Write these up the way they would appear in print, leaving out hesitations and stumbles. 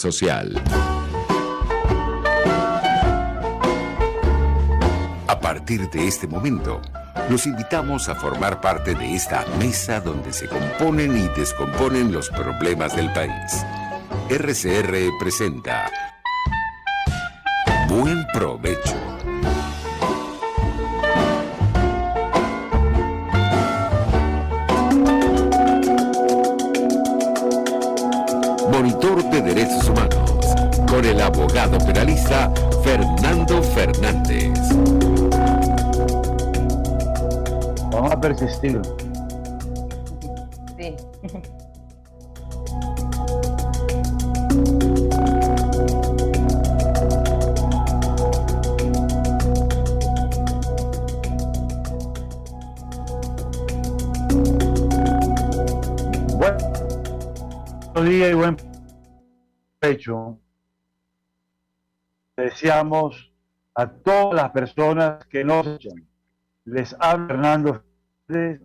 social. A partir de este momento, los invitamos a formar parte de esta mesa donde se componen y descomponen los problemas del país. RCR presenta Buen Provecho. Monitor de Derechos Humanos, con el abogado penalista Fernando Fernández. Vamos a persistir. Sí. Buenos días y buen provecho. Deseamos a todas las personas que nos escuchan. Les habla Fernando Fernández,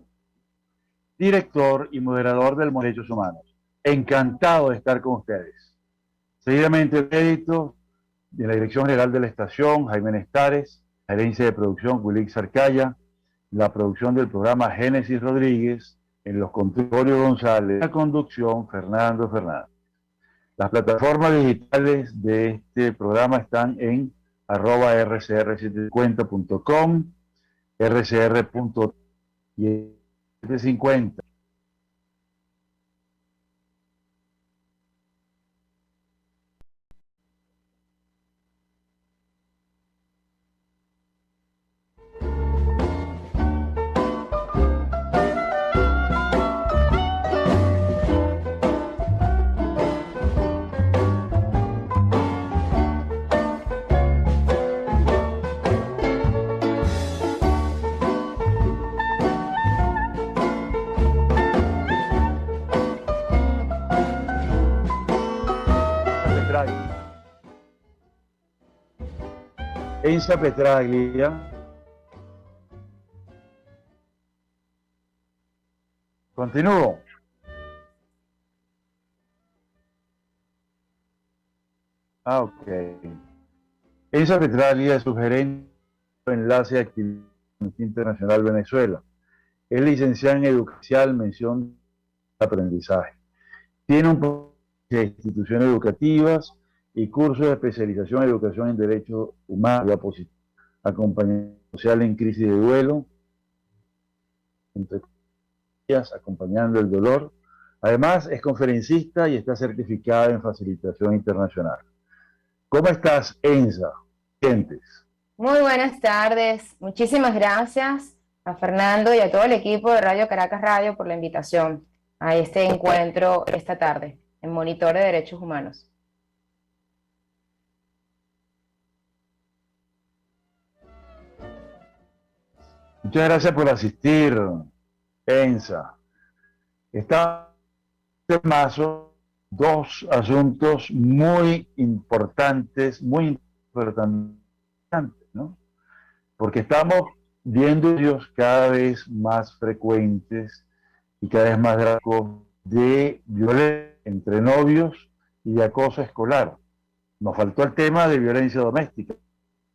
director y moderador del Monitor de Derechos Humanos. Encantado de estar con ustedes. Seguidamente el crédito de la Dirección General de la Estación, Jaime Nestares, gerencia de producción, Wilix Arcaya, la producción del programa Génesis Rodríguez, en los controles González, la conducción Fernando Fernández. Las plataformas digitales de este programa están en @rcr750.com, rcr.750. Enza Petraglia, continúo. Ok. Enza Petraglia es su gerente de enlace de actividad internacional Venezuela. Es licenciada en educación, mención de aprendizaje. Tiene un programa de instituciones educativas y cursos de especialización en educación en derechos humanos, acompañamiento social en crisis de duelo, entre ellas acompañando el dolor. Además, es conferencista y está certificada en facilitación internacional. ¿Cómo estás, Enza? ¿Sientes? Muy buenas tardes. Muchísimas gracias a Fernando y a todo el equipo de Radio Caracas Radio por la invitación a este encuentro esta tarde en Monitor de Derechos Humanos. Muchas gracias por asistir, Enza. Está en marzo dos asuntos muy importantes, ¿no? Porque estamos viendo ellos cada vez más frecuentes y cada vez más graves de violencia entre novios y de acoso escolar. Nos faltó el tema de violencia doméstica,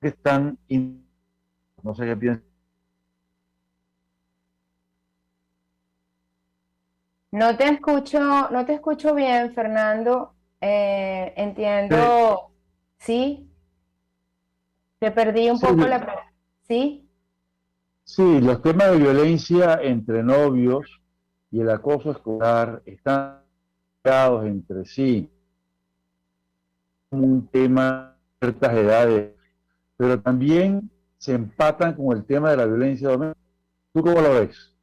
que están, no sé qué piensan. No te escucho bien, Fernando. Entiendo, ¿sí? Te perdí un poco ¿sí? Sí, los temas de violencia entre novios y el acoso escolar están ligados entre sí. Un tema de ciertas edades, pero también se empatan con el tema de la violencia doméstica. ¿Tú cómo lo ves?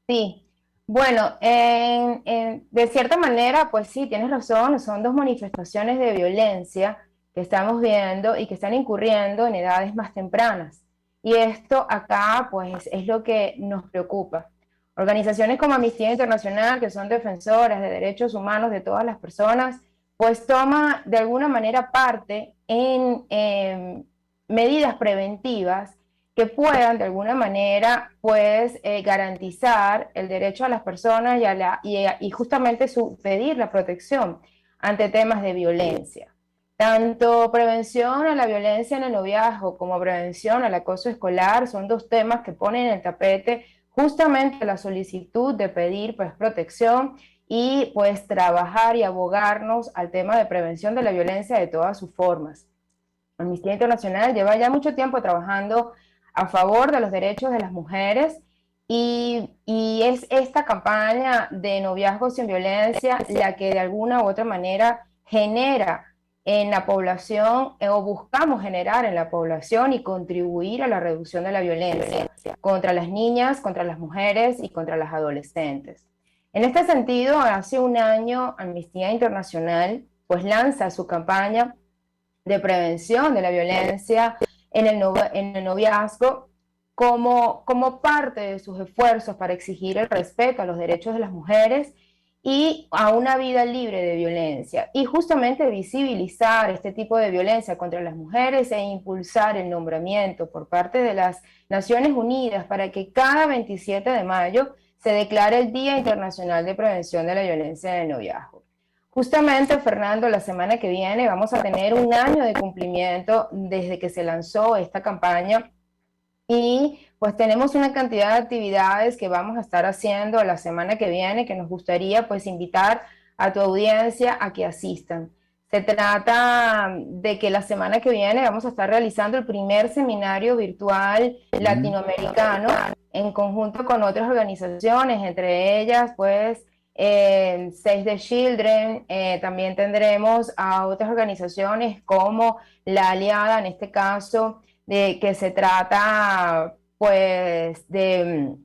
Sí. Bueno, de cierta manera, pues sí, tienes razón, son dos manifestaciones de violencia que estamos viendo y que están incurriendo en edades más tempranas. Y esto acá, pues, es lo que nos preocupa. Organizaciones como Amnistía Internacional, que son defensoras de derechos humanos de todas las personas, pues toma de alguna manera parte en medidas preventivas que puedan de alguna manera pues garantizar el derecho a las personas y justamente pedir la protección ante temas de violencia. Tanto prevención a la violencia en el noviazgo como prevención al acoso escolar son dos temas que ponen en el tapete justamente la solicitud de pedir pues protección y pues trabajar y abogarnos al tema de prevención de la violencia de todas sus formas. Amnistía Internacional lleva ya mucho tiempo trabajando a favor de los derechos de las mujeres y es esta campaña de noviazgo sin violencia la que de alguna u otra manera genera en la población o buscamos generar en la población y contribuir a la reducción de la violencia contra las niñas, contra las mujeres y contra las adolescentes. En este sentido, hace un año Amnistía Internacional pues lanza su campaña de prevención de la violencia en el noviazgo como parte de sus esfuerzos para exigir el respeto a los derechos de las mujeres y a una vida libre de violencia, y justamente visibilizar este tipo de violencia contra las mujeres e impulsar el nombramiento por parte de las Naciones Unidas para que cada 27 de mayo se declare el Día Internacional de Prevención de la Violencia en el Noviazgo. Justamente, Fernando, la semana que viene vamos a tener un año de cumplimiento desde que se lanzó esta campaña y pues tenemos una cantidad de actividades que vamos a estar haciendo la semana que viene que nos gustaría pues invitar a tu audiencia a que asistan. Se trata de que la semana que viene vamos a estar realizando el primer seminario virtual latinoamericano en conjunto con otras organizaciones, entre ellas pues Save the Children, también tendremos a otras organizaciones como la Aliada, en este caso, de que se trata pues de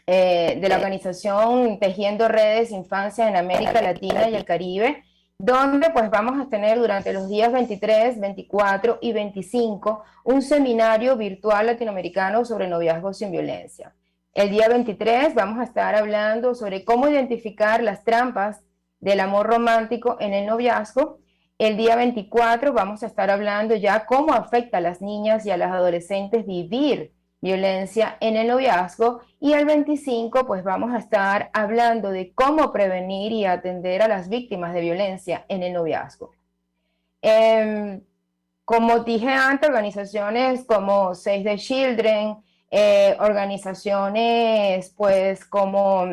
la organización Tejiendo Redes Infancia en América Latina y el Caribe, donde pues vamos a tener durante los días 23, 24 y 25 un seminario virtual latinoamericano sobre noviazgo sin violencia. El día 23 vamos a estar hablando sobre cómo identificar las trampas del amor romántico en el noviazgo. El día 24 vamos a estar hablando ya cómo afecta a las niñas y a las adolescentes vivir violencia en el noviazgo. Y el 25 pues vamos a estar hablando de cómo prevenir y atender a las víctimas de violencia en el noviazgo. Como dije antes, organizaciones como Save the Children, organizaciones pues como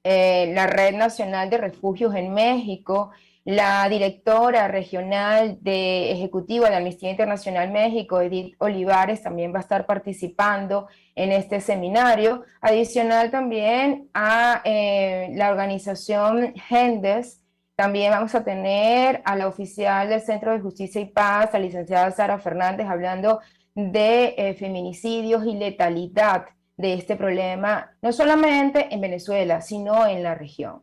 la Red Nacional de Refugios en México, la directora regional ejecutiva de Amnistía Internacional México, Edith Olivares, también va a estar participando en este seminario. Adicional también a la organización GENDES, también vamos a tener a la oficial del Centro de Justicia y Paz, la licenciada Sara Fernández, hablando de feminicidios y letalidad de este problema, no solamente en Venezuela, sino en la región.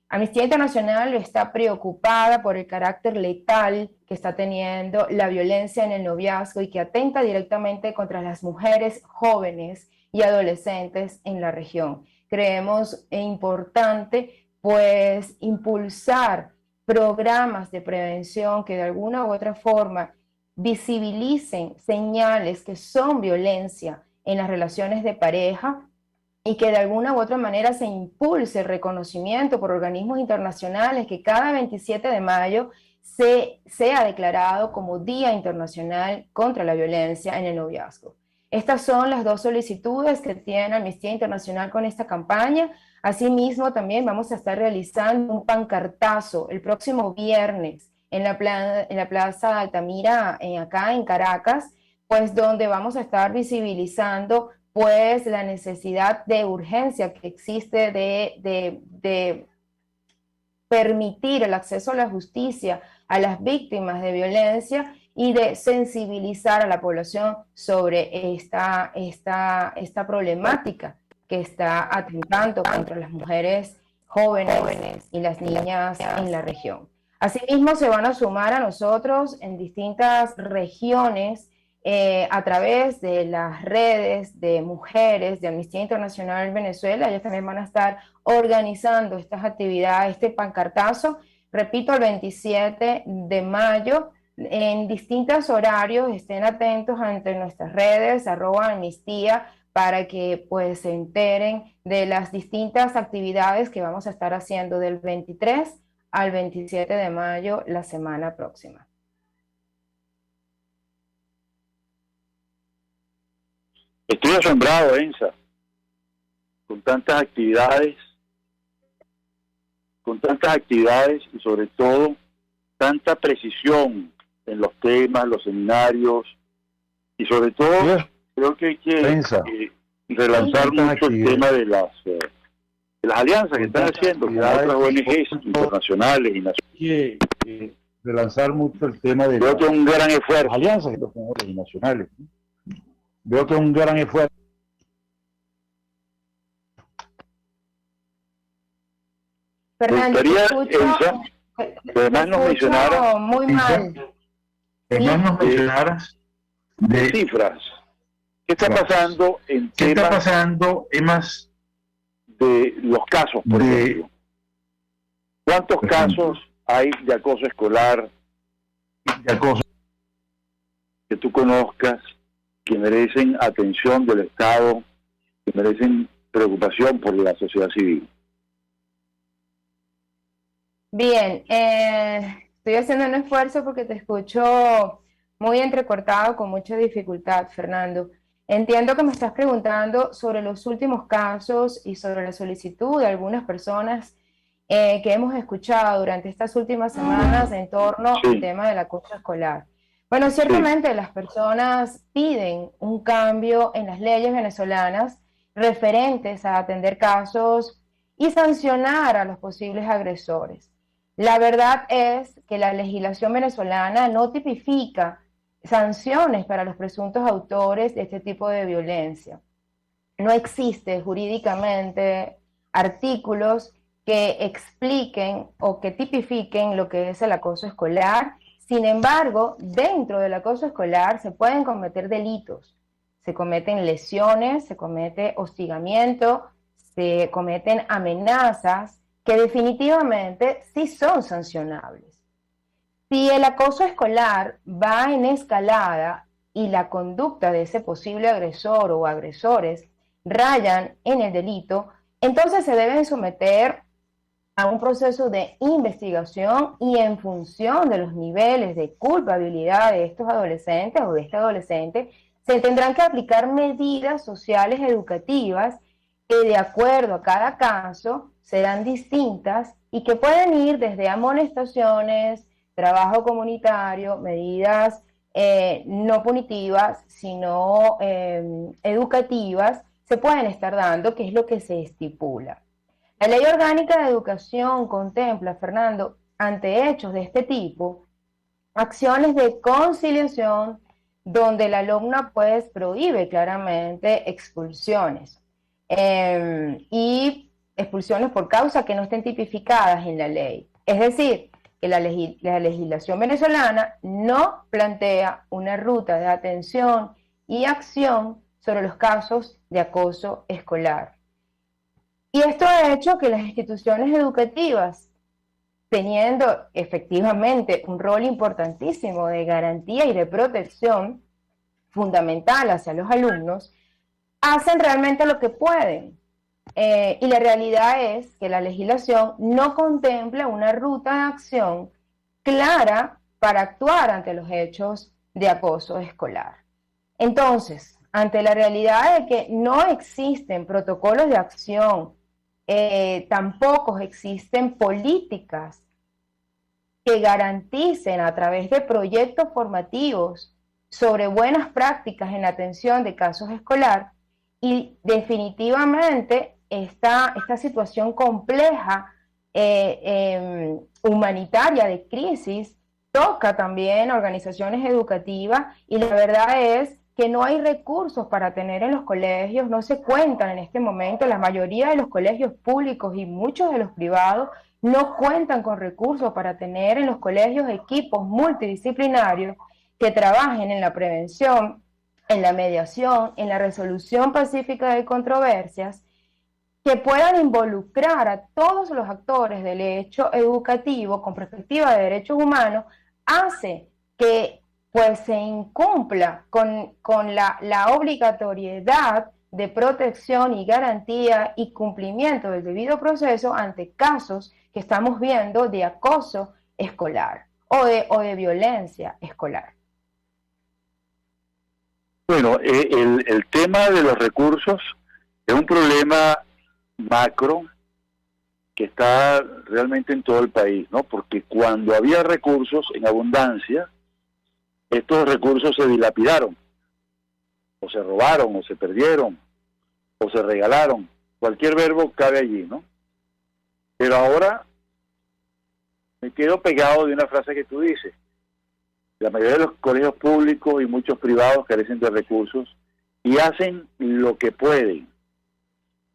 Amnistía Internacional está preocupada por el carácter letal que está teniendo la violencia en el noviazgo y que atenta directamente contra las mujeres jóvenes y adolescentes en la región. Creemos importante pues impulsar programas de prevención que de alguna u otra forma visibilicen señales que son violencia en las relaciones de pareja y que de alguna u otra manera se impulse el reconocimiento por organismos internacionales que cada 27 de mayo sea declarado como Día Internacional contra la Violencia en el Noviazgo. Estas son las dos solicitudes que tiene Amnistía Internacional con esta campaña. Asimismo, también vamos a estar realizando un pancartazo el próximo viernes en la Plaza Altamira, acá en Caracas, pues donde vamos a estar visibilizando pues la necesidad de urgencia que existe de permitir el acceso a la justicia a las víctimas de violencia y de sensibilizar a la población sobre esta problemática que está atentando contra las mujeres jóvenes y las niñas en la región. Asimismo, se van a sumar a nosotros en distintas regiones a través de las redes de mujeres de Amnistía Internacional en Venezuela. Ellas también van a estar organizando estas actividades, este pancartazo, repito, el 27 de mayo, en distintos horarios. Estén atentos ante nuestras redes, @amnistía, para que pues se enteren de las distintas actividades que vamos a estar haciendo del 23 al 27 de mayo, la semana próxima. Estoy asombrado, Ensa, con tantas actividades y sobre todo tanta precisión en los temas, los seminarios, y sobre todo creo que hay que relanzar mucho el tema de las alianzas que están haciendo con otras ONGs internacionales y nacionales. Relanzar mucho el tema de creo que es un gran esfuerzo. Alianzas con otras nacionales. Veo que es un gran esfuerzo. Fernando, me gustaría, Elsa, que además nos mencionaras muy mal. Además nos mencionaras de cifras. ¿Qué está pasando en temas de los casos, por ejemplo? ¿Cuántos casos hay de acoso escolar que tú conozcas, que merecen atención del Estado, que merecen preocupación por la sociedad civil? Bien, estoy haciendo un esfuerzo porque te escucho muy entrecortado, con mucha dificultad, Fernando. Entiendo que me estás preguntando sobre los últimos casos y sobre la solicitud de algunas personas que hemos escuchado durante estas últimas semanas en torno al tema del acoso escolar. Bueno, ciertamente las personas piden un cambio en las leyes venezolanas referentes a atender casos y sancionar a los posibles agresores. La verdad es que la legislación venezolana no tipifica sanciones para los presuntos autores de este tipo de violencia. No existe jurídicamente artículos que expliquen o que tipifiquen lo que es el acoso escolar. Sin embargo, dentro del acoso escolar se pueden cometer delitos. Se cometen lesiones, se comete hostigamiento, se cometen amenazas que definitivamente sí son sancionables. Si el acoso escolar va en escalada y la conducta de ese posible agresor o agresores rayan en el delito, entonces se deben someter a un proceso de investigación y en función de los niveles de culpabilidad de estos adolescentes o de este adolescente, se tendrán que aplicar medidas sociales educativas que de acuerdo a cada caso serán distintas y que pueden ir desde amonestaciones, trabajo comunitario, medidas no punitivas, sino educativas, se pueden estar dando, que es lo que se estipula. La Ley Orgánica de Educación contempla, Fernando, ante hechos de este tipo, acciones de conciliación donde la alumna pues prohíbe claramente expulsiones y expulsiones por causa que no estén tipificadas en la ley. Es decir, que la legislación venezolana no plantea una ruta de atención y acción sobre los casos de acoso escolar. Y esto ha hecho que las instituciones educativas, teniendo efectivamente un rol importantísimo de garantía y de protección fundamental hacia los alumnos, hacen realmente lo que pueden. Y la realidad es que la legislación no contempla una ruta de acción clara para actuar ante los hechos de acoso escolar. Entonces, ante la realidad de que no existen protocolos de acción, tampoco existen políticas que garanticen a través de proyectos formativos sobre buenas prácticas en la atención de casos escolar, y definitivamente esta situación compleja humanitaria de crisis toca también a organizaciones educativas, y la verdad es que no hay recursos para tener en los colegios, no se cuentan en este momento, la mayoría de los colegios públicos y muchos de los privados no cuentan con recursos para tener en los colegios equipos multidisciplinarios que trabajen en la prevención, en la mediación, en la resolución pacífica de controversias, que puedan involucrar a todos los actores del hecho educativo con perspectiva de derechos humanos, hace que pues se incumpla con la obligatoriedad de protección y garantía y cumplimiento del debido proceso ante casos que estamos viendo de acoso escolar o de violencia escolar? Bueno, el tema de los recursos es un problema macro que está realmente en todo el país, ¿no? Porque cuando había recursos en abundancia, estos recursos se dilapidaron, o se robaron, o se perdieron, o se regalaron. Cualquier verbo cabe allí, ¿no? Pero ahora me quedo pegado de una frase que tú dices. La mayoría de los colegios públicos y muchos privados carecen de recursos y hacen lo que pueden.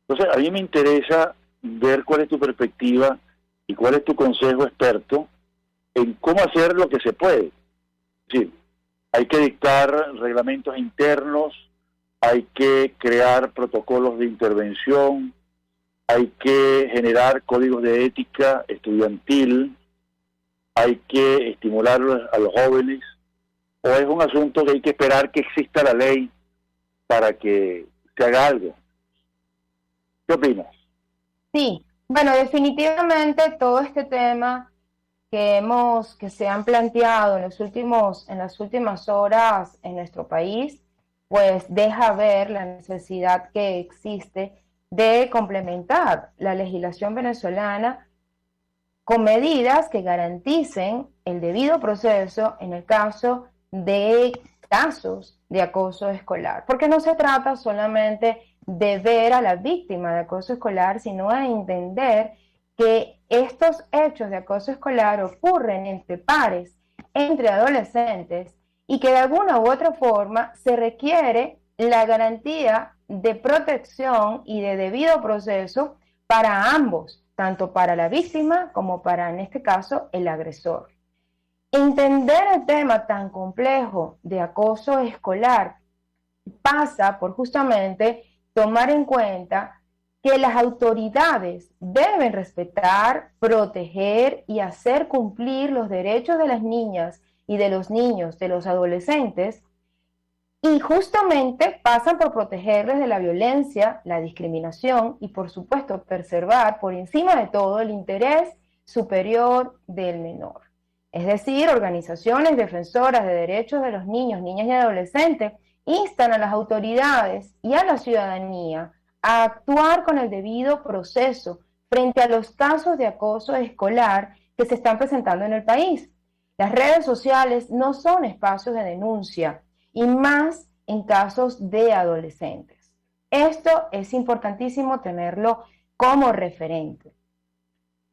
Entonces, a mí me interesa ver cuál es tu perspectiva y cuál es tu consejo experto en cómo hacer lo que se puede. Es decir, hay que dictar reglamentos internos, hay que crear protocolos de intervención, hay que generar códigos de ética estudiantil, hay que estimular a los jóvenes, o es un asunto que hay que esperar que exista la ley para que se haga algo. ¿Qué opinas? Sí, bueno, definitivamente todo este tema que se han planteado en las últimas horas en nuestro país, pues deja ver la necesidad que existe de complementar la legislación venezolana con medidas que garanticen el debido proceso en el caso de casos de acoso escolar, porque no se trata solamente de ver a la víctima de acoso escolar, sino de entender que estos hechos de acoso escolar ocurren entre pares, entre adolescentes, y que de alguna u otra forma se requiere la garantía de protección y de debido proceso para ambos, tanto para la víctima como para, en este caso, el agresor. Entender el tema tan complejo de acoso escolar pasa por justamente tomar en cuenta que las autoridades deben respetar, proteger y hacer cumplir los derechos de las niñas y de los niños, de los adolescentes, y justamente pasan por protegerles de la violencia, la discriminación y, por supuesto, preservar por encima de todo el interés superior del menor. Es decir, organizaciones defensoras de derechos de los niños, niñas y adolescentes instan a las autoridades y a la ciudadanía a actuar con el debido proceso frente a los casos de acoso escolar que se están presentando en el país. Las redes sociales no son espacios de denuncia, y más en casos de adolescentes. Esto es importantísimo tenerlo como referente.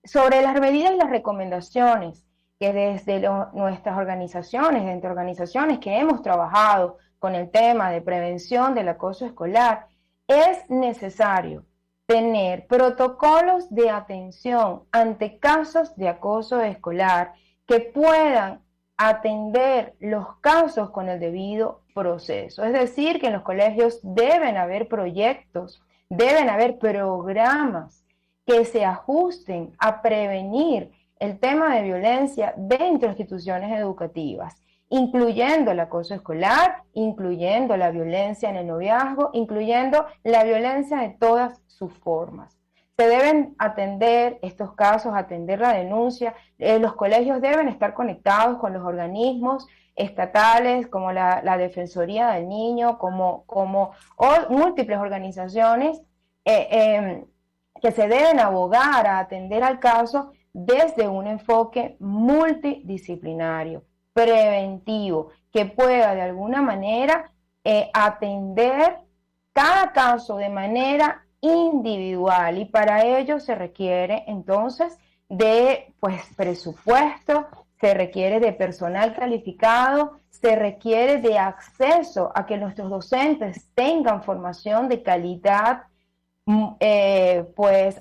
Sobre las medidas y las recomendaciones que desde nuestras organizaciones, entre organizaciones que hemos trabajado con el tema de prevención del acoso escolar, es necesario tener protocolos de atención ante casos de acoso escolar que puedan atender los casos con el debido proceso. Es decir, que en los colegios deben haber proyectos, deben haber programas que se ajusten a prevenir el tema de violencia dentro de instituciones educativas, incluyendo el acoso escolar, incluyendo la violencia en el noviazgo, incluyendo la violencia de todas sus formas. Se deben atender estos casos, atender la denuncia. Los colegios deben estar conectados con los organismos estatales, como la Defensoría del Niño, como múltiples organizaciones que se deben abogar a atender al caso desde un enfoque multidisciplinario, preventivo, que pueda de alguna manera atender cada caso de manera individual, y para ello se requiere entonces de presupuesto, se requiere de personal calificado, se requiere de acceso a que nuestros docentes tengan formación de calidad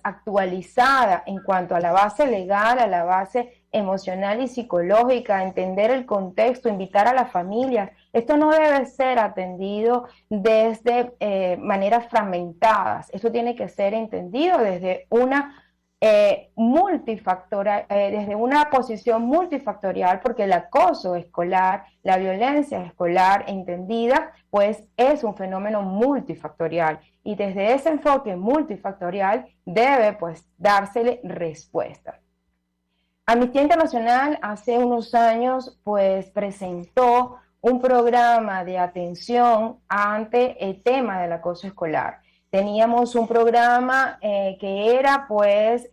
actualizada en cuanto a la base legal, a la base emocional y psicológica, entender el contexto, invitar a las familias. Esto no debe ser atendido desde maneras fragmentadas, esto tiene que ser entendido desde una desde una posición multifactorial, porque el acoso escolar, la violencia escolar entendida, pues es un fenómeno multifactorial, y desde ese enfoque multifactorial debe dársele respuesta. Amnistía Internacional hace unos años pues presentó un programa de atención ante el tema del acoso escolar. Teníamos un programa que era pues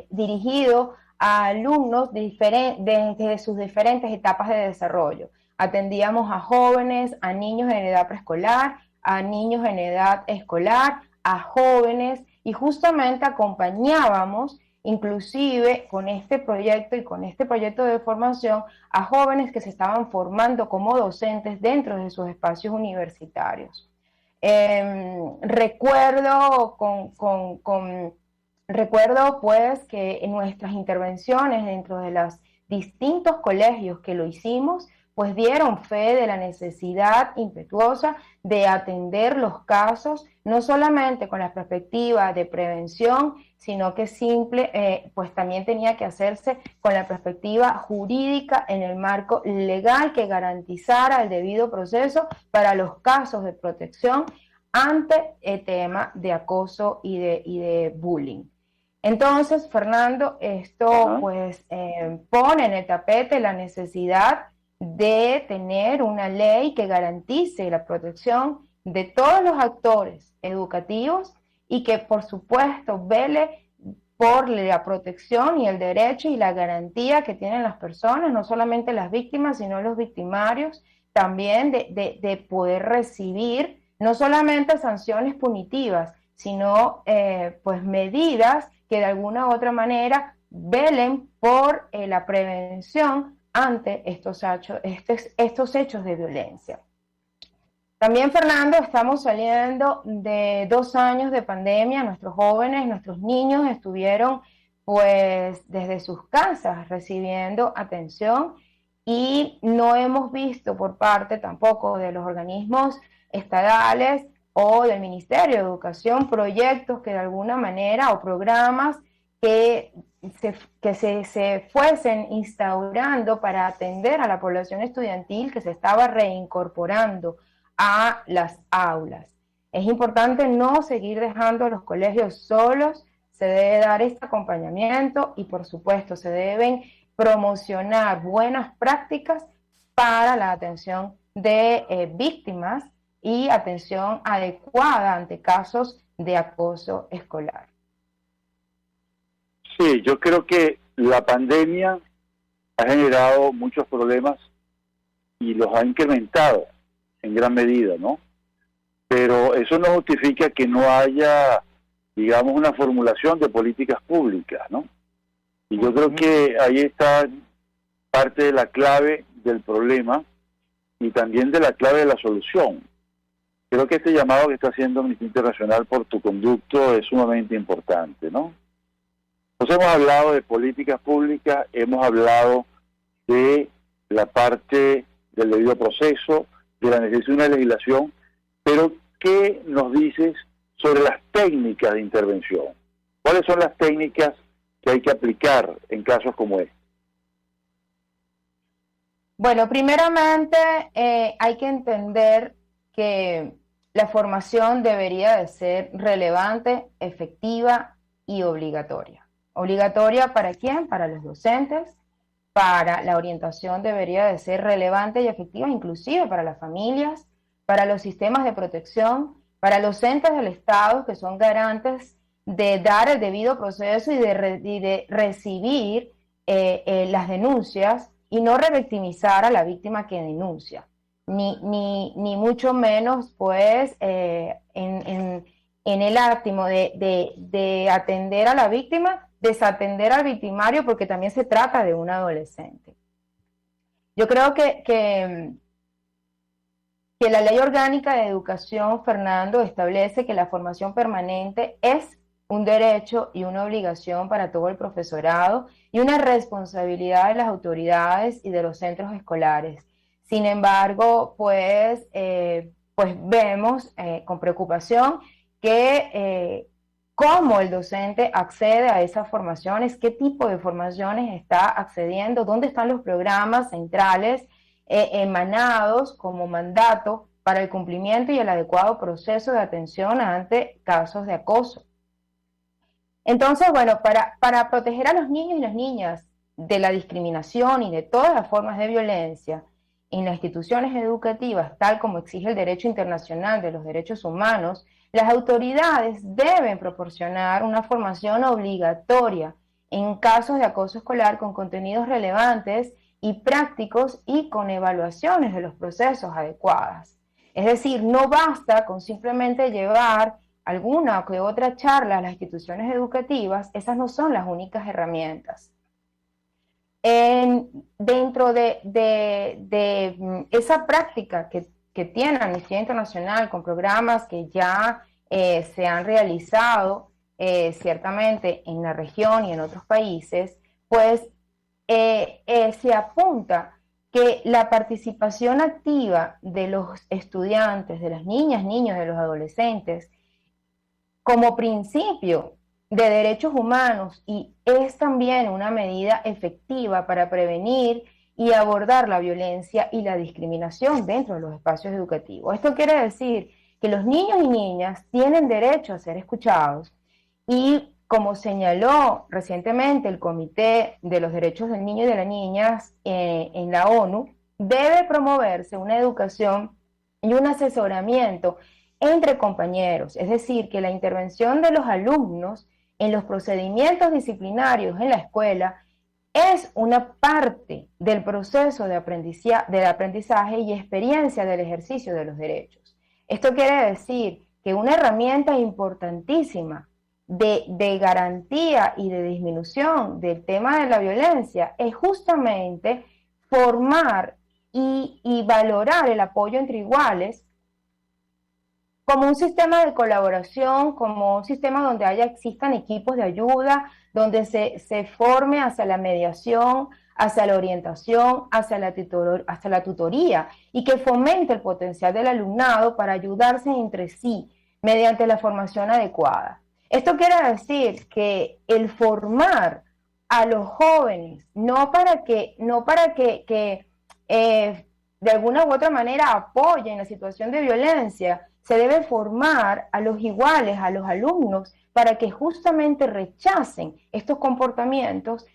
dirigido a alumnos desde sus diferentes etapas de desarrollo. Atendíamos a jóvenes, a niños en edad preescolar, a niños en edad escolar, a jóvenes, y justamente acompañábamos inclusive con este proyecto y con este proyecto de formación a jóvenes que se estaban formando como docentes dentro de sus espacios universitarios. Recuerdo pues que en nuestras intervenciones dentro de los distintos colegios que lo hicimos, pues dieron fe de la necesidad impetuosa de atender los casos, no solamente con la perspectiva de prevención, sino que pues también tenía que hacerse con la perspectiva jurídica en el marco legal que garantizara el debido proceso para los casos de protección ante el tema de acoso y de bullying. Entonces, Fernando, esto pues pone en el tapete la necesidad de tener una ley que garantice la protección de todos los actores educativos y que, por supuesto, vele por la protección y el derecho y la garantía que tienen las personas, no solamente las víctimas, sino los victimarios, también de poder recibir no solamente sanciones punitivas, sino pues medidas que de alguna u otra manera velen por la prevención ante estos hechos de violencia. También, Fernando, estamos saliendo de 2 años de pandemia. Nuestros jóvenes, nuestros niños estuvieron pues desde sus casas recibiendo atención y no hemos visto por parte tampoco de los organismos estatales o del Ministerio de Educación proyectos que de alguna manera o programas que se fuesen instaurando para atender a la población estudiantil que se estaba reincorporando a las aulas. Es importante no seguir dejando a los colegios solos, se debe dar este acompañamiento y por supuesto se deben promocionar buenas prácticas para la atención de víctimas y atención adecuada ante casos de acoso escolar. Sí, yo creo que la pandemia ha generado muchos problemas y los ha incrementado en gran medida, ¿no? Pero eso no justifica que no haya, digamos, una formulación de políticas públicas, ¿no? Y yo creo que ahí está parte de la clave del problema y también de la clave de la solución. Creo que este llamado que está haciendo Amnistía Internacional por tu conducto es sumamente importante, ¿no? Entonces hemos hablado de políticas públicas, hemos hablado de la parte del debido proceso, de la necesidad de una legislación, pero ¿qué nos dices sobre las técnicas de intervención? ¿Cuáles son las técnicas que hay que aplicar en casos como este? Bueno, primeramente hay que entender que la formación debería de ser relevante, efectiva y obligatoria. ¿Obligatoria para quién? Para los docentes. Para la orientación debería de ser relevante y efectiva, inclusive para las familias, para los sistemas de protección, para los entes del Estado que son garantes de dar el debido proceso y de recibir las denuncias y no revictimizar a la víctima que denuncia, ni mucho menos pues en el ánimo de atender a la víctima, desatender al victimario, porque también se trata de un adolescente. Yo creo que la Ley Orgánica de Educación, Fernando, establece que la formación permanente es un derecho y una obligación para todo el profesorado y una responsabilidad de las autoridades y de los centros escolares. Sin embargo, pues vemos con preocupación que cómo el docente accede a esas formaciones, qué tipo de formaciones está accediendo, dónde están los programas centrales emanados como mandato para el cumplimiento y el adecuado proceso de atención ante casos de acoso. Entonces, bueno, para proteger a los niños y las niñas de la discriminación y de todas las formas de violencia en las instituciones educativas, tal como exige el derecho internacional de los derechos humanos, las autoridades deben proporcionar una formación obligatoria en casos de acoso escolar con contenidos relevantes y prácticos y con evaluaciones de los procesos adecuadas. Es decir, no basta con simplemente llevar alguna o otra charla a las instituciones educativas, esas no son las únicas herramientas. Dentro de esa práctica que tiene Amnistía Internacional con programas que ya se han realizado ciertamente en la región y en otros países, pues se apunta que la participación activa de los estudiantes, de las niñas, niños, de los adolescentes, como principio de derechos humanos, y es también una medida efectiva para prevenir y abordar la violencia y la discriminación dentro de los espacios educativos. Esto quiere decir que los niños y niñas tienen derecho a ser escuchados y, como señaló recientemente el Comité de los Derechos del Niño y de las Niñas en la ONU, debe promoverse una educación y un asesoramiento entre compañeros, es decir, que la intervención de los alumnos en los procedimientos disciplinarios en la escuela es una parte del proceso de aprendizaje y experiencia del ejercicio de los derechos. Esto quiere decir que una herramienta importantísima de garantía y de disminución del tema de la violencia es justamente formar y valorar el apoyo entre iguales como un sistema de colaboración, como un sistema donde existan equipos de ayuda, donde se forme hacia la mediación, hacia la orientación, hacia la tutoría, y que fomente el potencial del alumnado para ayudarse entre sí mediante la formación adecuada. Esto quiere decir que el formar a los jóvenes, no para que de alguna u otra manera apoyen la situación de violencia, se debe formar a los iguales, a los alumnos, para que justamente rechacen estos comportamientos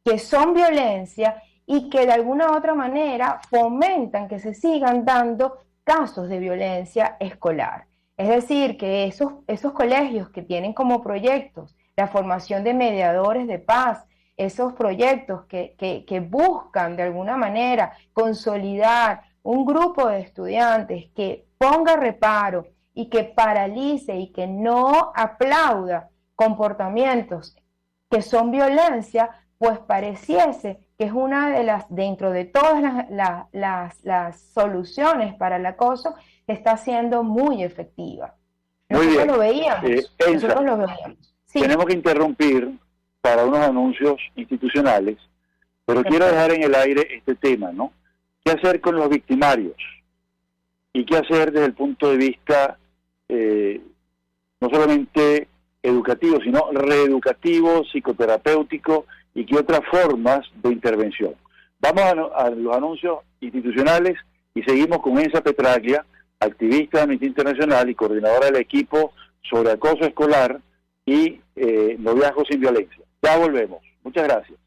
que son violencia y que de alguna u otra manera fomentan que se sigan dando casos de violencia escolar. Es decir, que esos colegios que tienen como proyectos la formación de mediadores de paz, esos proyectos que buscan de alguna manera consolidar un grupo de estudiantes que ponga reparo y que paralice y que no aplauda comportamientos que son violencia, pues pareciese que es una de las, dentro de todas las soluciones para el acoso, que está siendo muy efectiva. Nosotros lo veíamos. Nosotros lo veíamos. Sí. Tenemos que interrumpir para unos anuncios institucionales, pero quiero dejar en el aire este tema, ¿no? ¿Qué hacer con los victimarios? ¿Y qué hacer desde el punto de vista no solamente educativo, sino reeducativo, psicoterapéutico, y qué otras formas de intervención? Vamos a los anuncios institucionales y seguimos con Enza Petraglia, activista de Amnistía Internacional y coordinadora del equipo sobre acoso escolar y noviazgo sin violencia. Ya volvemos. Muchas gracias.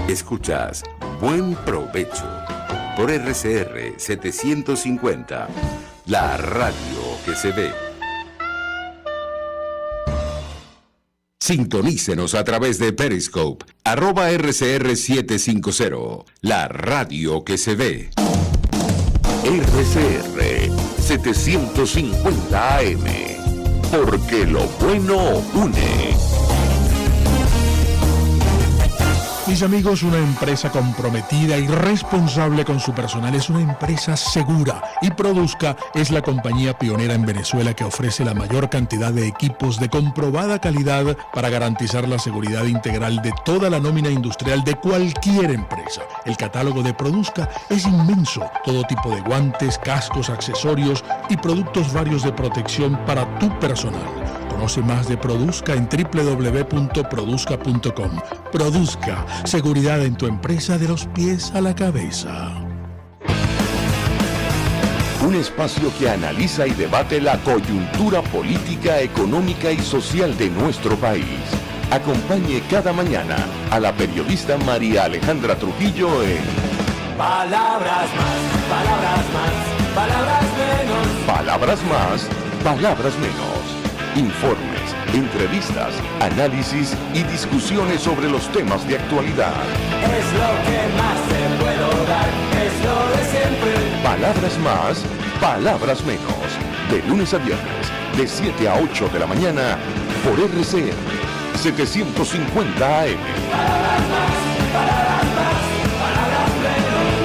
Escuchas Buen Provecho por RCR 750, la radio que se ve. Sintonícenos a través de Periscope, @RCR750, la radio que se ve. RCR 750 AM, porque lo bueno une. Mis amigos, una empresa comprometida y responsable con su personal es una empresa segura, y Produzca es la compañía pionera en Venezuela que ofrece la mayor cantidad de equipos de comprobada calidad para garantizar la seguridad integral de toda la nómina industrial de cualquier empresa. El catálogo de Produzca es inmenso, todo tipo de guantes, cascos, accesorios y productos varios de protección para tu personal. Conoce más de Produzca en www.produzca.com. Produzca, seguridad en tu empresa de los pies a la cabeza. Un espacio que analiza y debate la coyuntura política, económica y social de nuestro país. Acompañe cada mañana a la periodista María Alejandra Trujillo en Palabras más, palabras más, palabras menos. Palabras más, palabras menos. Informes, entrevistas, análisis y discusiones sobre los temas de actualidad. Es lo que más te puedo dar, es lo de siempre. Palabras más, palabras menos. De lunes a viernes, de 7 a 8 de la mañana, por RCR 750 AM. Palabras más, palabras más, palabras menos.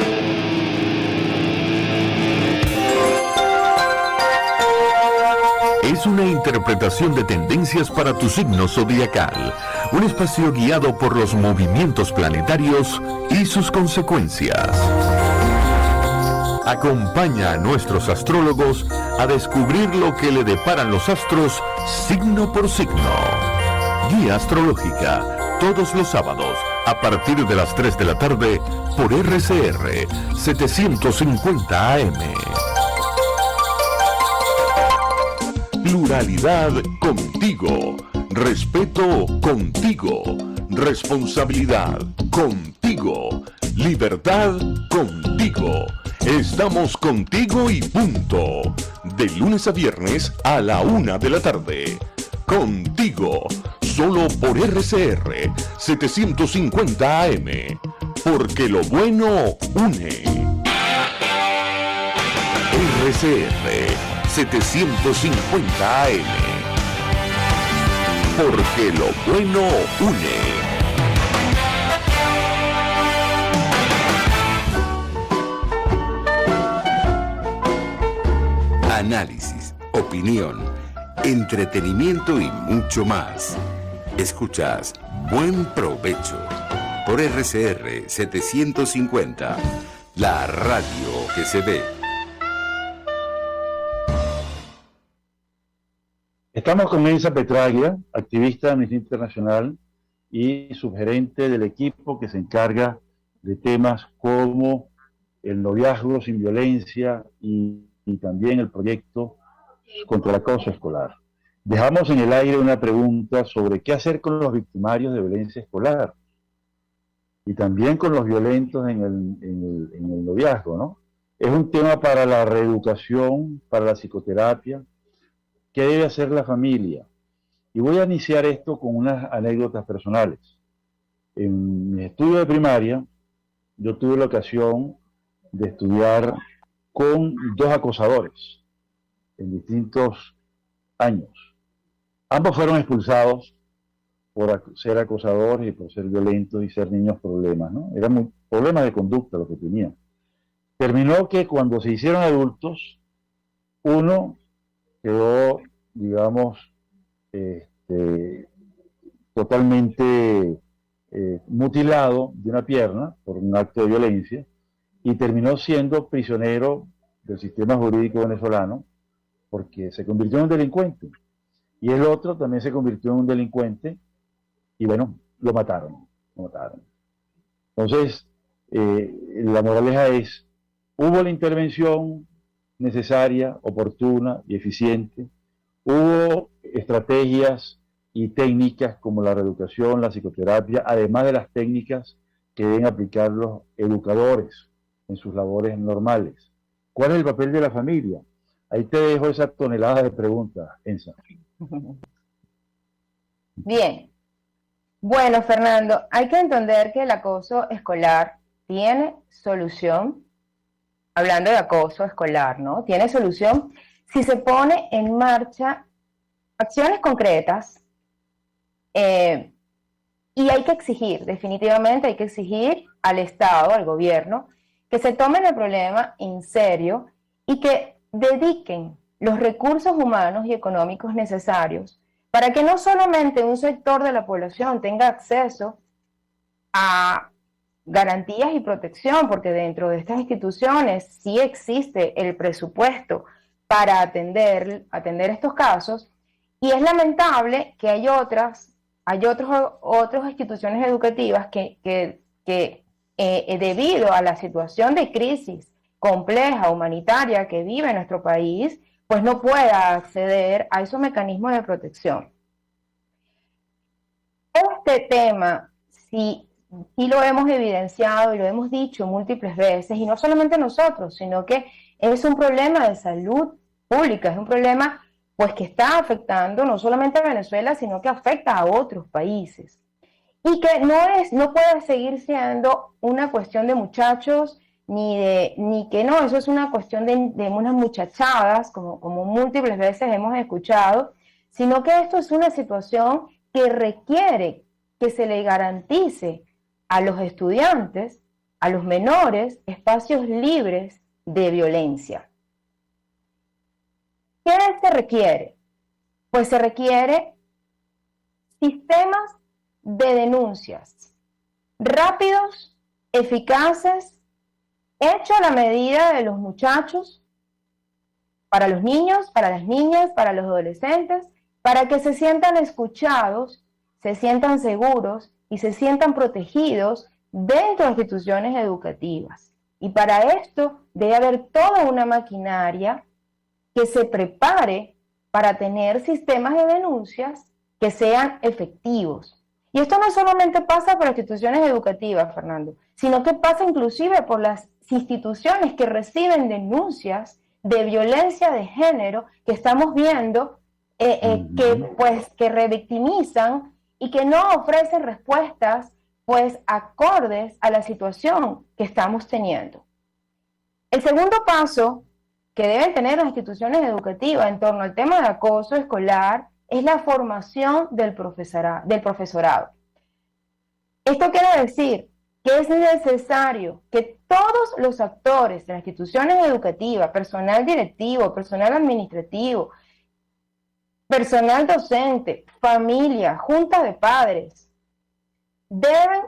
Es una interpretación de tendencias para tu signo zodiacal. Un espacio guiado por los movimientos planetarios y sus consecuencias. Acompaña a nuestros astrólogos a descubrir lo que le deparan los astros signo por signo. Guía astrológica, todos los sábados, a partir de las 3 de la tarde, por RCR 750 AM. Pluralidad contigo. Respeto contigo. Responsabilidad contigo. Libertad contigo. Estamos contigo y punto. De lunes a viernes a la 1 de la tarde. Contigo. Solo por RCR 750 AM. Porque lo bueno une. RCR 750 AM. Porque lo bueno une. Análisis, opinión, entretenimiento y mucho más. Escuchas Buen Provecho por RCR 750, la radio que se ve. Estamos con Ensa Petraglia, activista de Amnistía Internacional y subgerente del equipo que se encarga de temas como el noviazgo sin violencia y también el proyecto contra el acoso escolar. Dejamos en el aire una pregunta sobre qué hacer con los victimarios de violencia escolar y también con los violentos en el noviazgo, ¿no? Es un tema para la reeducación, para la psicoterapia. ¿Qué debe hacer la familia? Y voy a iniciar esto con unas anécdotas personales. En mi estudio de primaria, yo tuve la ocasión de estudiar con dos acosadores en distintos años. Ambos fueron expulsados por ser acosadores y por ser violentos y ser niños problemas, ¿no? Eran problemas de conducta lo que tenían. Terminó que cuando se hicieron adultos, uno quedó, digamos, totalmente mutilado de una pierna por un acto de violencia y terminó siendo prisionero del sistema jurídico venezolano porque se convirtió en un delincuente. Y el otro también se convirtió en un delincuente y bueno, lo mataron. Entonces, la moraleja es, hubo la intervención necesaria, oportuna y eficiente, hubo estrategias y técnicas como la reeducación, la psicoterapia, además de las técnicas que deben aplicar los educadores en sus labores normales. ¿Cuál es el papel de la familia? Ahí te dejo esa tonelada de preguntas, Ensa. Bien. Bueno, Fernando, hay que entender que el acoso escolar tiene solución, hablando de acoso escolar, ¿no? Tiene solución si se pone en marcha acciones concretas y hay que exigir, definitivamente hay que exigir al Estado, al gobierno, que se tomen el problema en serio y que dediquen los recursos humanos y económicos necesarios para que no solamente un sector de la población tenga acceso a garantías y protección, porque dentro de estas instituciones sí existe el presupuesto para atender estos casos, y es lamentable que hay otras instituciones educativas que debido a la situación de crisis compleja, humanitaria que vive nuestro país, pues no pueda acceder a esos mecanismos de protección. Este tema, sí lo hemos evidenciado y lo hemos dicho múltiples veces, y no solamente nosotros, sino que es un problema de salud pública, es un problema pues que está afectando no solamente a Venezuela, sino que afecta a otros países. Y que no puede seguir siendo una cuestión de muchachos, ni que no, eso es una cuestión de unas muchachadas, como múltiples veces hemos escuchado, sino que esto es una situación que requiere que se le garantice a los estudiantes, a los menores, espacios libres de violencia. ¿Qué se requiere? Pues se requiere sistemas de denuncias rápidos, eficaces, hechos a la medida de los muchachos, para los niños, para las niñas, para los adolescentes, para que se sientan escuchados, se sientan seguros y se sientan protegidos dentro de instituciones educativas. Y para esto debe haber toda una maquinaria que se prepare para tener sistemas de denuncias que sean efectivos. Y esto no solamente pasa por las instituciones educativas, Fernando, sino que pasa inclusive por las instituciones que reciben denuncias de violencia de género que estamos viendo, que revictimizan y que no ofrecen respuestas pues acordes a la situación que estamos teniendo. El segundo paso que deben tener las instituciones educativas en torno al tema de acoso escolar es la formación del profesorado. Esto quiere decir que es necesario que todos los actores de las instituciones educativas, personal directivo, personal administrativo, personal docente, familia, junta de padres, deben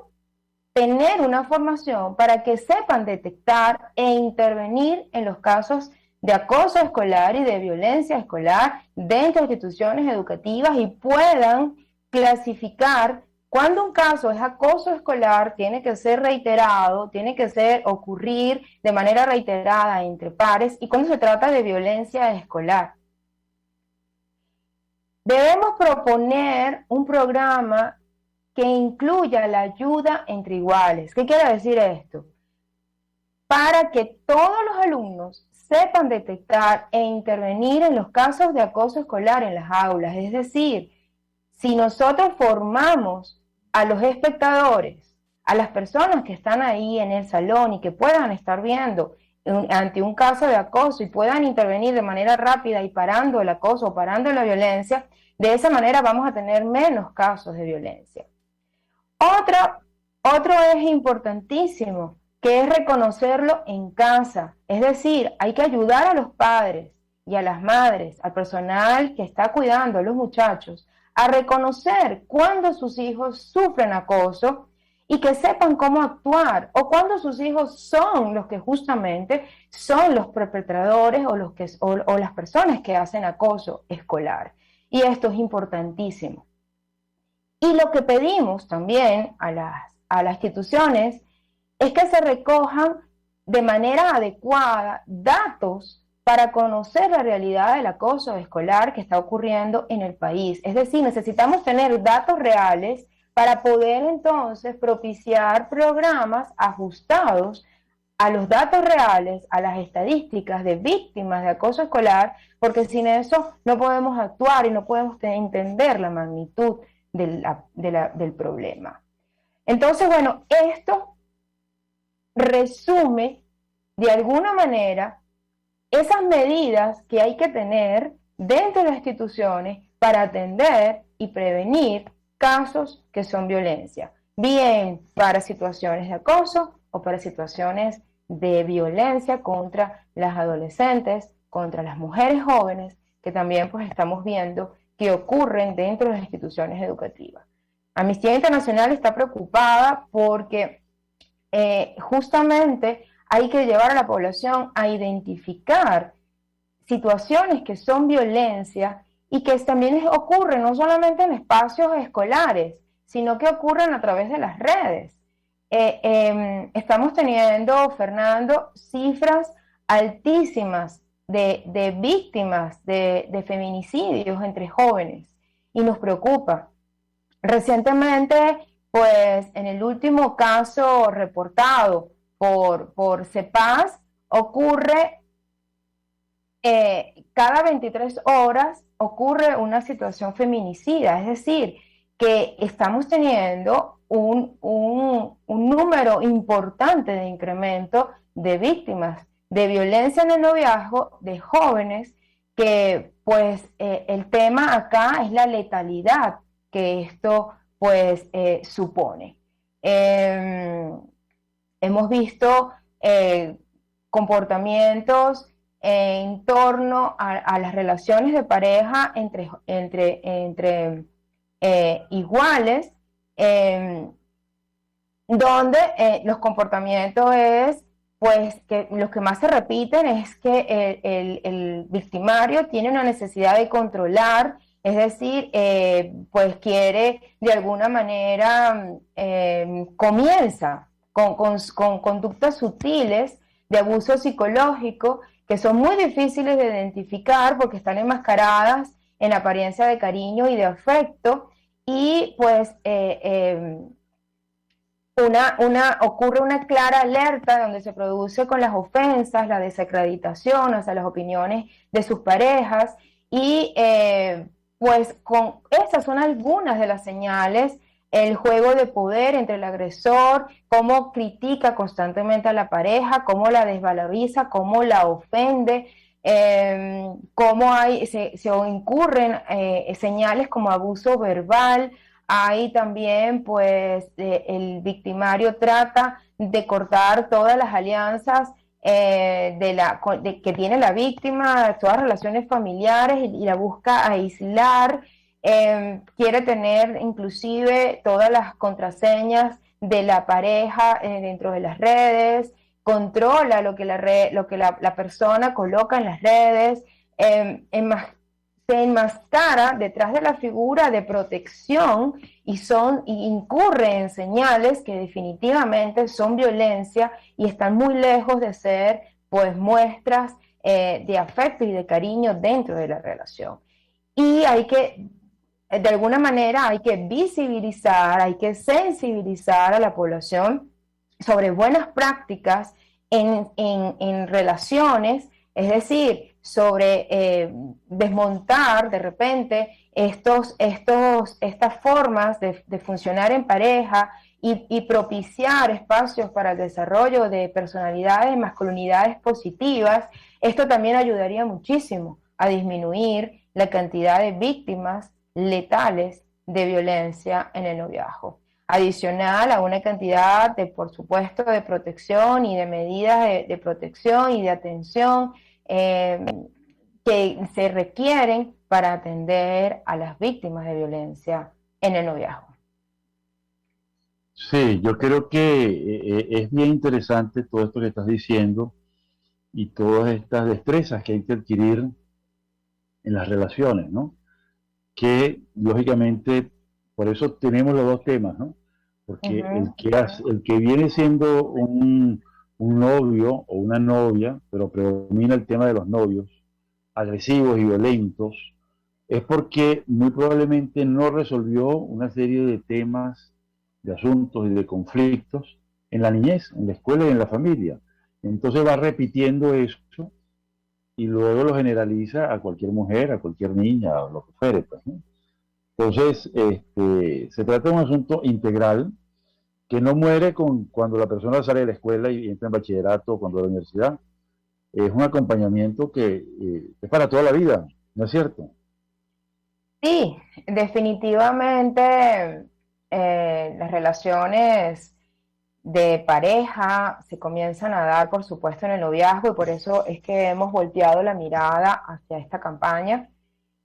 tener una formación para que sepan detectar e intervenir en los casos de acoso escolar y de violencia escolar dentro de instituciones educativas y puedan clasificar cuando un caso es acoso escolar, tiene que ser reiterado, tiene que ocurrir de manera reiterada entre pares, y cuando se trata de violencia escolar. Debemos proponer un programa que incluya la ayuda entre iguales. ¿Qué quiere decir esto? Para que todos los alumnos sepan detectar e intervenir en los casos de acoso escolar en las aulas. Es decir, si nosotros formamos a los espectadores, a las personas que están ahí en el salón y que puedan estar viendo ante un caso de acoso y puedan intervenir de manera rápida y parando el acoso, parando la violencia, de esa manera vamos a tener menos casos de violencia. Otro eje importantísimo, que es reconocerlo en casa. Es decir, hay que ayudar a los padres y a las madres, al personal que está cuidando a los muchachos, a reconocer cuando sus hijos sufren acoso y que sepan cómo actuar, o cuando sus hijos son los que justamente son los perpetradores o las personas que hacen acoso escolar. Y esto es importantísimo. Y lo que pedimos también a las instituciones es que se recojan de manera adecuada datos para conocer la realidad del acoso escolar que está ocurriendo en el país. Es decir, necesitamos tener datos reales para poder entonces propiciar programas ajustados a los datos reales, a las estadísticas de víctimas de acoso escolar, porque sin eso no podemos actuar y no podemos entender la magnitud del problema. Entonces, bueno, esto resume de alguna manera esas medidas que hay que tener dentro de las instituciones para atender y prevenir casos que son violencia, bien para situaciones de acoso o para situaciones de violencia contra las adolescentes, contra las mujeres jóvenes, que también pues estamos viendo que ocurren dentro de las instituciones educativas. Amnistía Internacional está preocupada porque justamente hay que llevar a la población a identificar situaciones que son violencia y que también ocurren no solamente en espacios escolares, sino que ocurren a través de las redes. Estamos teniendo, Fernando, cifras altísimas de víctimas de feminicidios entre jóvenes y nos preocupa. Recientemente, pues en el último caso reportado por CEPAS, ocurre cada 23 horas ocurre una situación feminicida, es decir, que estamos teniendo un número importante de incremento de víctimas de violencia en el noviazgo, de jóvenes, que pues el tema acá es la letalidad que esto pues supone. Hemos visto comportamientos en torno a las relaciones de pareja entre iguales, donde los comportamientos es, pues, que los que más se repiten es que el victimario tiene una necesidad de controlar, es decir, pues quiere de alguna manera, comienza con conductas sutiles de abuso psicológico que son muy difíciles de identificar porque están enmascaradas en apariencia de cariño y de afecto, y pues ocurre una clara alerta donde se produce con las ofensas, la desacreditación hacia las opiniones de sus parejas, y pues esas son algunas de las señales. El juego de poder entre el agresor, cómo critica constantemente a la pareja, cómo la desvaloriza, cómo la ofende, cómo se incurren señales como abuso verbal. Hay también, pues, el victimario trata de cortar todas las alianzas que tiene la víctima, todas las relaciones familiares, y la busca aislar. Quiere tener inclusive todas las contraseñas de la pareja dentro de las redes, controla lo que la persona coloca en las redes, se enmascara detrás de la figura de protección y incurre en señales que definitivamente son violencia y están muy lejos de ser, pues, muestras de afecto y de cariño dentro de la relación. Y de alguna manera hay que visibilizar, hay que sensibilizar a la población sobre buenas prácticas en relaciones, es decir, sobre desmontar de repente estas formas de funcionar en pareja y propiciar espacios para el desarrollo de personalidades, masculinidades positivas. Esto también ayudaría muchísimo a disminuir la cantidad de víctimas letales de violencia en el noviazgo. Adicional a una cantidad por supuesto, de protección y de medidas de protección y de atención que se requieren para atender a las víctimas de violencia en el noviazgo. Sí, yo creo que es bien interesante todo esto que estás diciendo y todas estas destrezas que hay que adquirir en las relaciones, ¿no? Que lógicamente, por eso tenemos los dos temas, ¿no? Porque el que viene siendo un novio o una novia, pero predomina el tema de los novios, agresivos y violentos, es porque muy probablemente no resolvió una serie de temas, de asuntos y de conflictos en la niñez, en la escuela y en la familia. Entonces va repitiendo eso y luego lo generaliza a cualquier mujer, a cualquier niña, o lo que fuere, pues, ¿no? Entonces, se trata de un asunto integral que no muere cuando la persona sale de la escuela y entra en bachillerato o cuando va a la universidad. Es un acompañamiento que es para toda la vida, ¿no es cierto? Sí, definitivamente las relaciones de pareja se comienzan a dar, por supuesto, en el noviazgo, y por eso es que hemos volteado la mirada hacia esta campaña,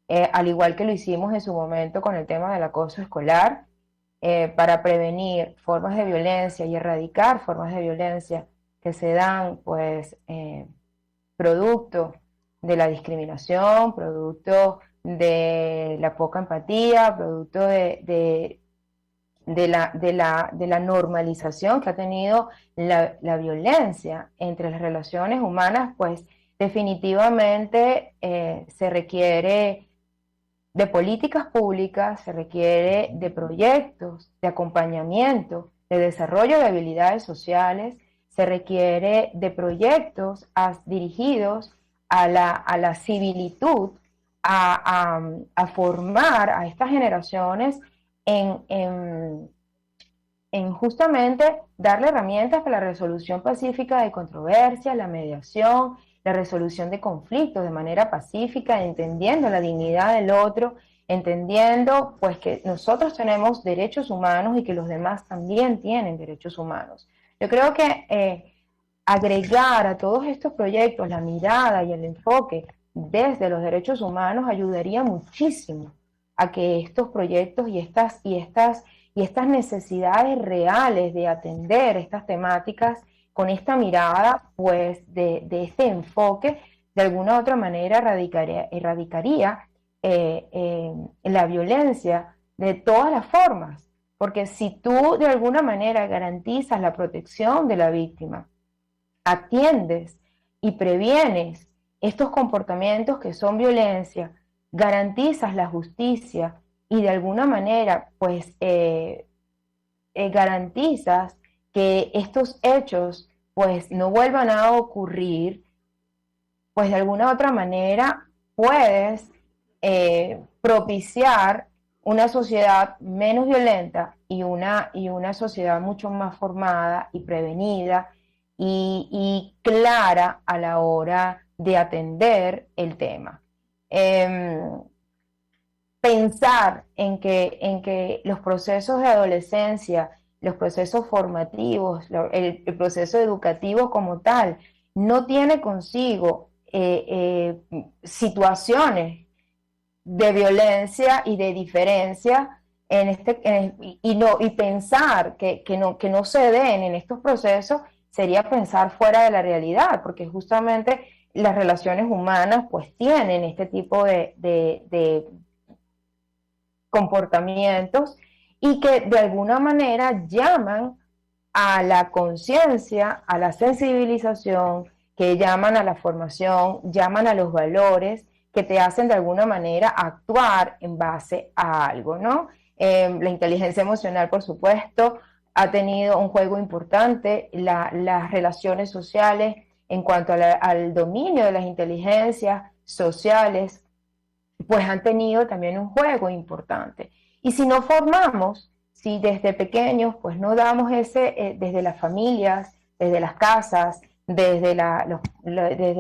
al igual que lo hicimos en su momento con el tema del acoso escolar, para prevenir formas de violencia y erradicar formas de violencia que se dan, pues, producto de la discriminación, producto de la poca empatía, producto de la normalización que ha tenido la violencia entre las relaciones humanas, pues definitivamente se requiere de políticas públicas, se requiere de proyectos, de acompañamiento, de desarrollo de habilidades sociales, se requiere de proyectos dirigidos a la civilitud, a formar a estas generaciones en justamente darle herramientas para la resolución pacífica de controversias, la mediación, la resolución de conflictos de manera pacífica, entendiendo la dignidad del otro, entendiendo pues que nosotros tenemos derechos humanos y que los demás también tienen derechos humanos. Yo creo que agregar a todos estos proyectos la mirada y el enfoque desde los derechos humanos ayudaría muchísimo a que estos proyectos y estas necesidades reales de atender estas temáticas con esta mirada, pues, de este enfoque, de alguna u otra manera erradicaría la violencia de todas las formas. Porque si tú de alguna manera garantizas la protección de la víctima, atiendes y previenes estos comportamientos que son violencia, garantizas la justicia y de alguna manera, pues, garantizas que estos hechos pues no vuelvan a ocurrir, pues de alguna u otra manera puedes propiciar una sociedad menos violenta y una sociedad mucho más formada y prevenida y clara a la hora de atender el tema. Pensar en que los procesos de adolescencia, los procesos formativos, el proceso educativo como tal, no tiene consigo situaciones de violencia y de diferencia y pensar que no se den en estos procesos sería pensar fuera de la realidad, porque justamente las relaciones humanas pues tienen este tipo de comportamientos y que de alguna manera llaman a la conciencia, a la sensibilización, que llaman a la formación, llaman a los valores, que te hacen de alguna manera actuar en base a algo, ¿no? La inteligencia emocional, por supuesto, ha tenido un juego importante, las relaciones sociales en cuanto al dominio de las inteligencias sociales, pues han tenido también un juego importante. Y si no formamos, si desde pequeños, pues no damos desde las familias, desde las casas, desde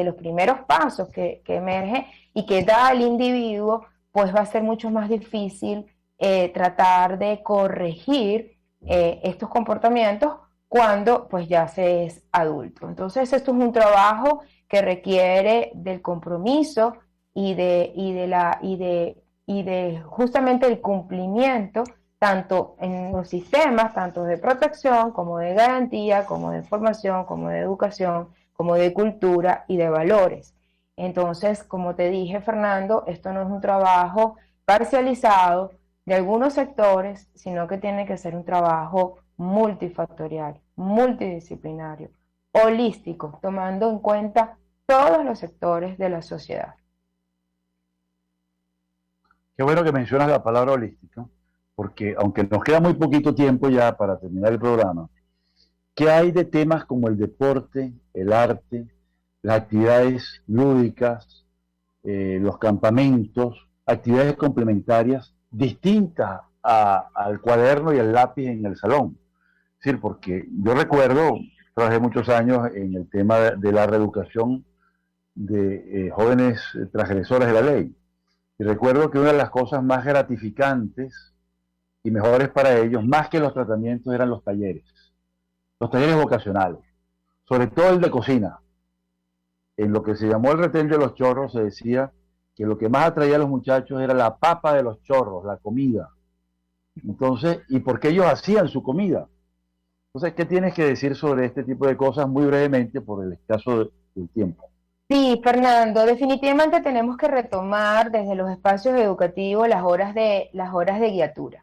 los primeros pasos que emerge y que da al individuo, pues va a ser mucho más difícil tratar de corregir estos comportamientos cuando pues ya se es adulto. Entonces esto es un trabajo que requiere del compromiso y de justamente el cumplimiento tanto en los sistemas, tanto de protección como de garantía, como de formación, como de educación, como de cultura y de valores. Entonces, como te dije, Fernando, esto no es un trabajo parcializado de algunos sectores, sino que tiene que ser un trabajo multifactorial, multidisciplinario, holístico, tomando en cuenta todos los sectores de la sociedad. Qué bueno que mencionas la palabra holística, porque aunque nos queda muy poquito tiempo ya para terminar el programa, ¿qué hay de temas como el deporte, el arte, las actividades lúdicas, los campamentos, actividades complementarias distintas al cuaderno y al lápiz en el salón? Es decir, porque yo recuerdo, trabajé muchos años en el tema de la reeducación de jóvenes transgresores de la ley, y recuerdo que una de las cosas más gratificantes y mejores para ellos, más que los tratamientos, eran los talleres vocacionales, sobre todo el de cocina. En lo que se llamó el retén de los chorros se decía que lo que más atraía a los muchachos era la papa de los chorros, la comida. Entonces, ¿y por qué ellos hacían su comida? Entonces, ¿qué tienes que decir sobre este tipo de cosas muy brevemente por el escaso del tiempo? Sí, Fernando, definitivamente tenemos que retomar desde los espacios educativos las horas de guiatura.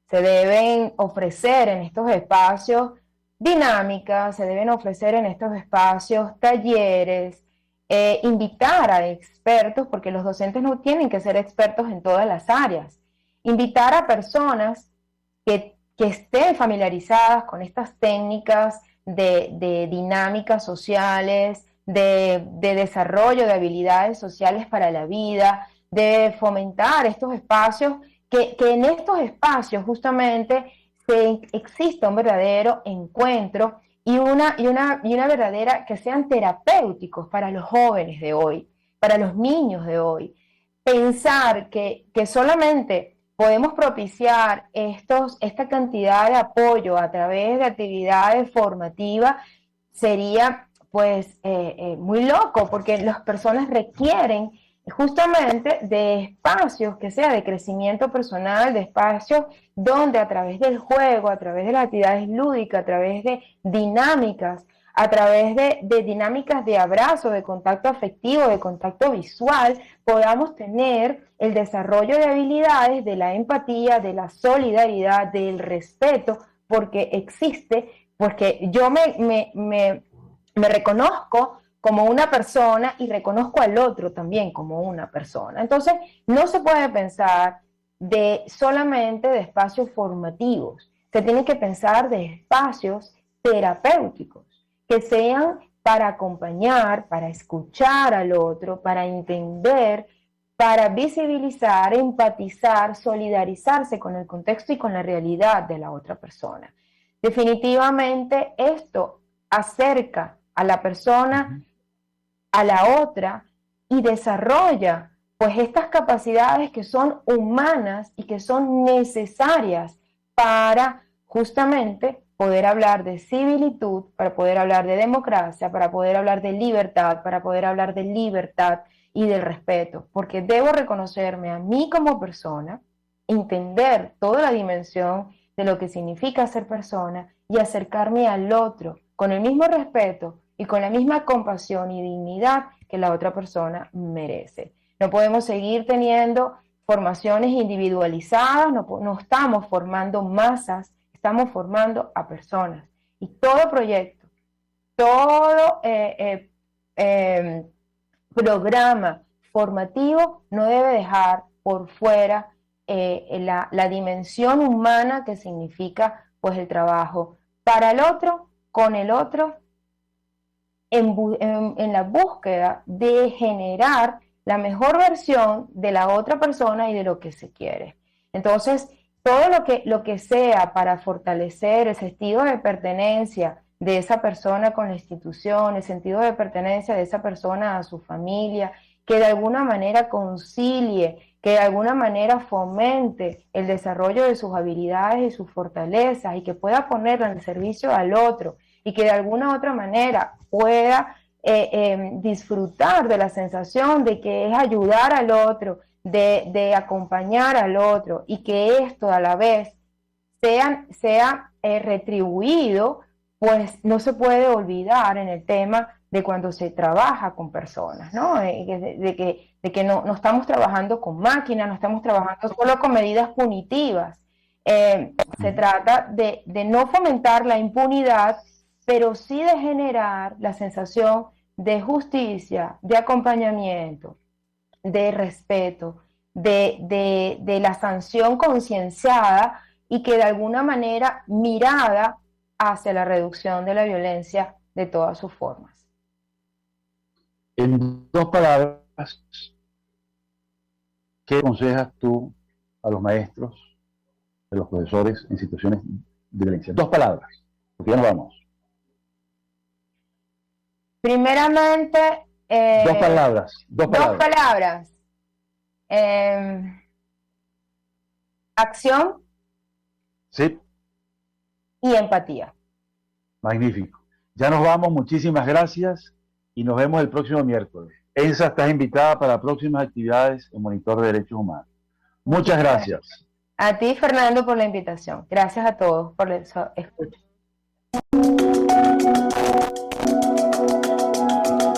se deben ofrecer en estos espacios dinámicas, se deben ofrecer en estos espacios talleres, invitar a expertos, porque los docentes no tienen que ser expertos en todas las áreas, invitar a personas que estén familiarizadas con estas técnicas de dinámicas sociales, de desarrollo de habilidades sociales para la vida, de fomentar estos espacios, que en estos espacios justamente exista un verdadero encuentro y una verdadera, que sean terapéuticos para los jóvenes de hoy, para los niños de hoy. Pensar que solamente podemos propiciar esta cantidad de apoyo a través de actividades formativas sería pues muy loco, porque las personas requieren justamente de espacios que sea de crecimiento personal, de espacios donde a través del juego, a través de las actividades lúdicas, a través de dinámicas, a través de dinámicas de abrazo, de contacto afectivo, de contacto visual, podamos tener el desarrollo de habilidades de la empatía, de la solidaridad, del respeto, porque existe, porque yo me reconozco como una persona y reconozco al otro también como una persona. Entonces, no se puede pensar solamente de espacios formativos, se tiene que pensar de espacios terapéuticos, que sean para acompañar, para escuchar al otro, para entender, para visibilizar, empatizar, solidarizarse con el contexto y con la realidad de la otra persona. Definitivamente esto acerca a la persona a la otra y desarrolla pues estas capacidades que son humanas y que son necesarias para justamente poder hablar de civilitud, para poder hablar de democracia, para poder hablar de libertad, para poder hablar de libertad y del respeto, porque debo reconocerme a mí como persona, entender toda la dimensión de lo que significa ser persona y acercarme al otro con el mismo respeto y con la misma compasión y dignidad que la otra persona merece. No podemos seguir teniendo formaciones individualizadas, no estamos formando masas, estamos formando a personas. Y todo proyecto, todo programa formativo no debe dejar por fuera la dimensión humana que significa pues el trabajo para el otro, con el otro, en la búsqueda de generar la mejor versión de la otra persona y de lo que se quiere. Entonces, todo lo que sea para fortalecer el sentido de pertenencia de esa persona con la institución, el sentido de pertenencia de esa persona a su familia, que de alguna manera concilie, que de alguna manera fomente el desarrollo de sus habilidades y sus fortalezas y que pueda ponerla al servicio al otro y que de alguna otra manera pueda disfrutar de la sensación de que es ayudar al otro, de acompañar al otro y que esto a la vez sea retribuido, pues no se puede olvidar en el tema de cuando se trabaja con personas, ¿no? De que no estamos trabajando con máquinas, no estamos trabajando solo con medidas punitivas. Se trata de no fomentar la impunidad, pero sí de generar la sensación de justicia, de acompañamiento, de respeto, de la sanción concienciada y que de alguna manera mirada hacia la reducción de la violencia de todas sus formas. En dos palabras, ¿qué aconsejas tú a los maestros, a los profesores en situaciones de violencia? Dos palabras, porque ya nos vamos. Primeramente... Dos palabras. Acción. Sí. Y empatía. Magnífico. Ya nos vamos, muchísimas gracias y nos vemos el próximo miércoles. Elsa, estás invitada para próximas actividades en Monitor de Derechos Humanos. Muchas gracias. A ti, Fernando, por la invitación. Gracias a todos por la escucha.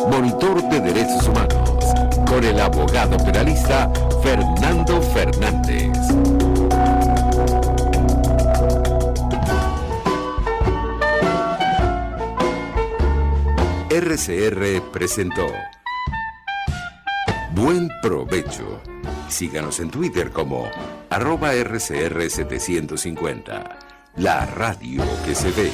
Monitor de Derechos Humanos, con el abogado penalista Fernando Fernández. RCR presentó Buen Provecho. Síganos en Twitter como @RCR750. La radio que se ve.